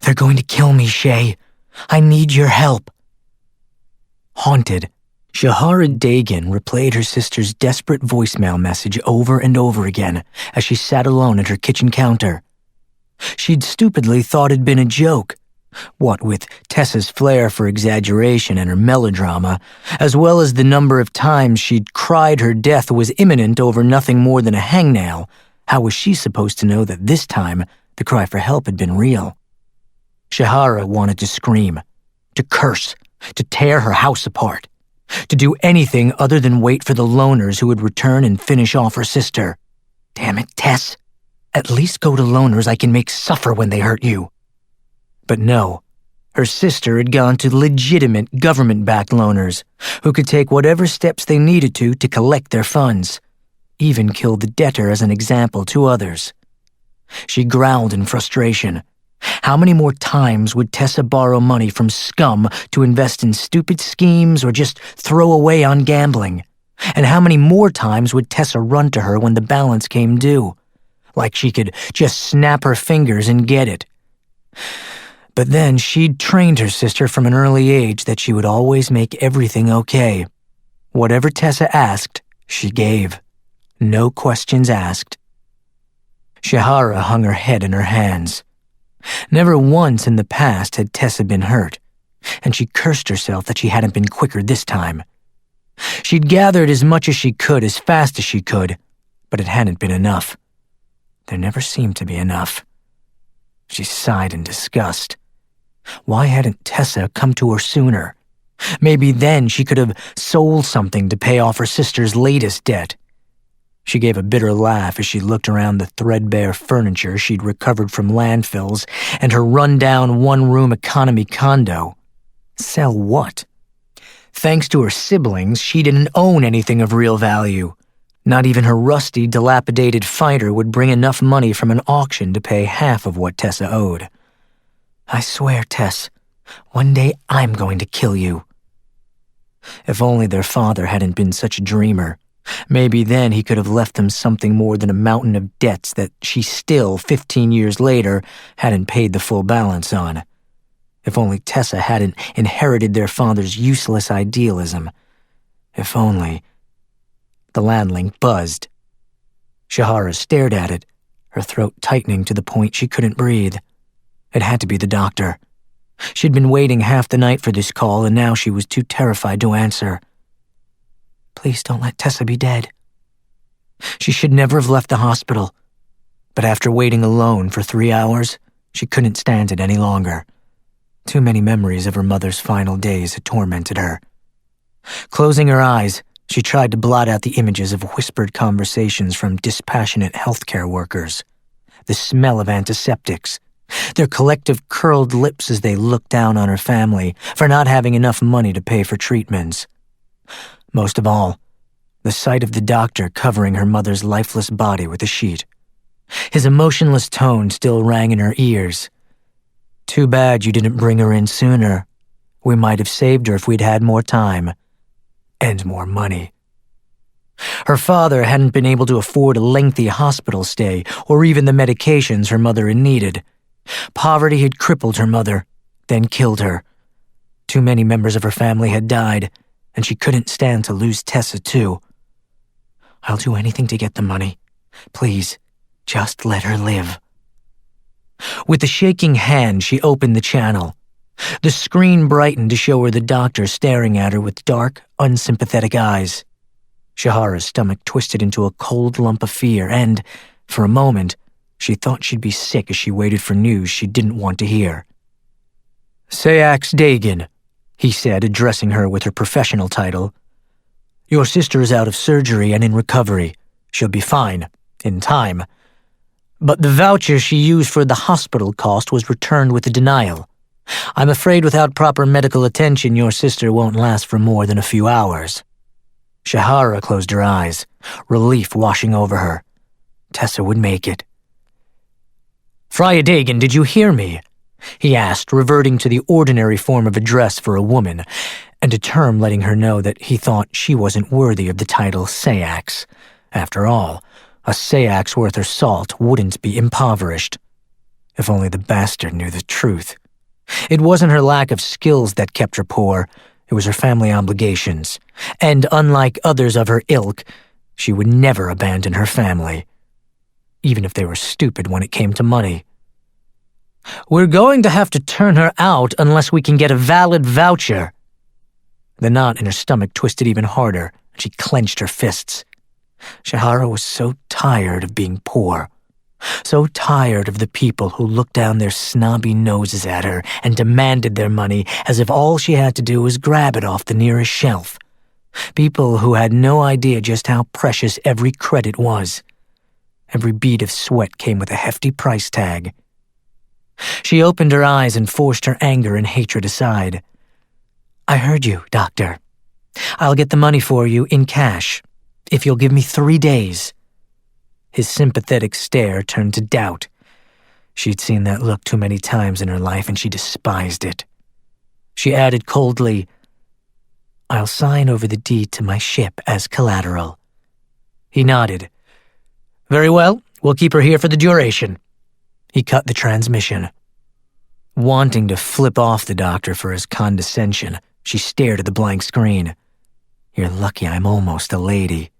They're going to kill me, Shay. I need your help." Haunted, Shahara Dagan replayed her sister's desperate voicemail message over and over again as she sat alone at her kitchen counter. She'd stupidly thought it'd been a joke, what with Tessa's flair for exaggeration and her melodrama, as well as the number of times she'd cried her death was imminent over nothing more than a hangnail. How was she supposed to know that this time the cry for help had been real? Shahara wanted to scream, to curse, to tear her house apart, to do anything other than wait for the loners who would return and finish off her sister. Damn it, Tess. At least go to loners I can make suffer when they hurt you. But no, her sister had gone to legitimate government-backed loners who could take whatever steps they needed to collect their funds, even kill the debtor as an example to others. She growled in frustration. How many more times would Tessa borrow money from scum to invest in stupid schemes or just throw away on gambling? And how many more times would Tessa run to her when the balance came due? Like she could just snap her fingers and get it. But then she'd trained her sister from an early age that she would always make everything okay. Whatever Tessa asked, she gave. No questions asked. Shahara hung her head in her hands. Never once in the past had Tessa been hurt, and she cursed herself that she hadn't been quicker this time. She'd gathered as much as she could as fast as she could, but it hadn't been enough. There never seemed to be enough. She sighed in disgust. Why hadn't Tessa come to her sooner? Maybe then she could have sold something to pay off her sister's latest debt. She gave a bitter laugh as she looked around the threadbare furniture she'd recovered from landfills and her run-down one-room economy condo. Sell what? Thanks to her siblings, she didn't own anything of real value. Not even her rusty, dilapidated fighter would bring enough money from an auction to pay half of what Tessa owed. I swear, Tess, one day I'm going to kill you. If only their father hadn't been such a dreamer. Maybe then he could have left them something more than a mountain of debts that she still, 15 years later, hadn't paid the full balance on. If only Tessa hadn't inherited their father's useless idealism. If only... The landlink buzzed. Shahara stared at it, her throat tightening to the point she couldn't breathe. It had to be the doctor. She'd been waiting half the night for this call, and now she was too terrified to answer. Please don't let Tessa be dead. She should never have left the hospital. But after waiting alone for 3 hours, she couldn't stand it any longer. Too many memories of her mother's final days had tormented her. Closing her eyes, she tried to blot out the images of whispered conversations from dispassionate healthcare workers, the smell of antiseptics, their collective curled lips as they looked down on her family for not having enough money to pay for treatments. Most of all, the sight of the doctor covering her mother's lifeless body with a sheet. His emotionless tone still rang in her ears. Too bad you didn't bring her in sooner. We might have saved her if we'd had more time. And more money. Her father hadn't been able to afford a lengthy hospital stay or even the medications her mother had needed. Poverty had crippled her mother, then killed her. Too many members of her family had died, and she couldn't stand to lose Tessa too. I'll do anything to get the money. Please, just let her live. With a shaking hand, she opened the channel. The screen brightened to show her the doctor staring at her with dark, unsympathetic eyes. Shahara's stomach twisted into a cold lump of fear, and, for a moment, she thought she'd be sick as she waited for news she didn't want to hear. Sayax Dagan, he said, addressing her with her professional title. Your sister is out of surgery and in recovery. She'll be fine, in time. But the voucher she used for the hospital cost was returned with a denial. I'm afraid without proper medical attention, your sister won't last for more than a few hours. Shahara closed her eyes, relief washing over her. Tessa would make it. Friar Dagan, did you hear me? He asked, reverting to the ordinary form of address for a woman, and a term letting her know that he thought she wasn't worthy of the title Sayax. After all, a Sayax worth her salt wouldn't be impoverished. If only the bastard knew the truth. It wasn't her lack of skills that kept her poor. It was her family obligations. And unlike others of her ilk, she would never abandon her family, even if they were stupid when it came to money. "We're going to have to turn her out unless we can get a valid voucher." The knot in her stomach twisted even harder, and she clenched her fists. Shahara was so tired of being poor, so tired of the people who looked down their snobby noses at her and demanded their money as if all she had to do was grab it off the nearest shelf. People who had no idea just how precious every credit was. Every bead of sweat came with a hefty price tag. She opened her eyes and forced her anger and hatred aside. "I heard you, Doctor. I'll get the money for you in cash, if you'll give me 3 days." His sympathetic stare turned to doubt. She'd seen that look too many times in her life, and she despised it. She added coldly, "I'll sign over the deed to my ship as collateral." He nodded. "Very well, we'll keep her here for the duration." He cut the transmission. Wanting to flip off the doctor for his condescension, she stared at the blank screen. "You're lucky I'm almost a lady."